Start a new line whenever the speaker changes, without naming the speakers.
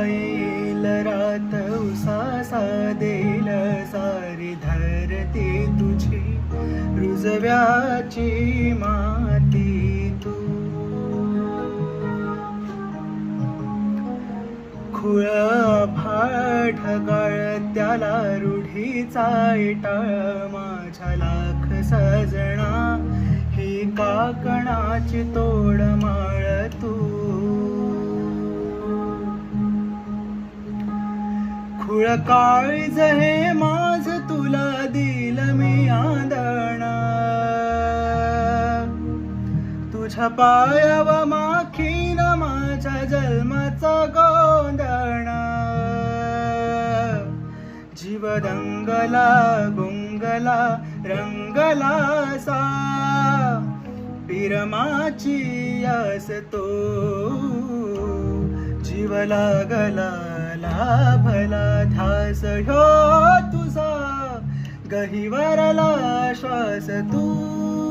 येईल रात उसासा देईल सारी धरती तुझी रुजव्याची माती तू. खुळ फाढकाळ त्याला रूढीचा इटाळ माझ्या लाख सजना ही काकणाची तोडमाळ तू. खुळ काळीज हे माझ तुला दिल मी आंदण तुझ्या पायाव माखीन माझ्या जन्माचा गोंधळ. जीव दंगला गुंगला रंगला सा पिरमाची आस तो. जीव लागला लाभला ध्यास ह्यो तुझा गहिवरला श्वास तू.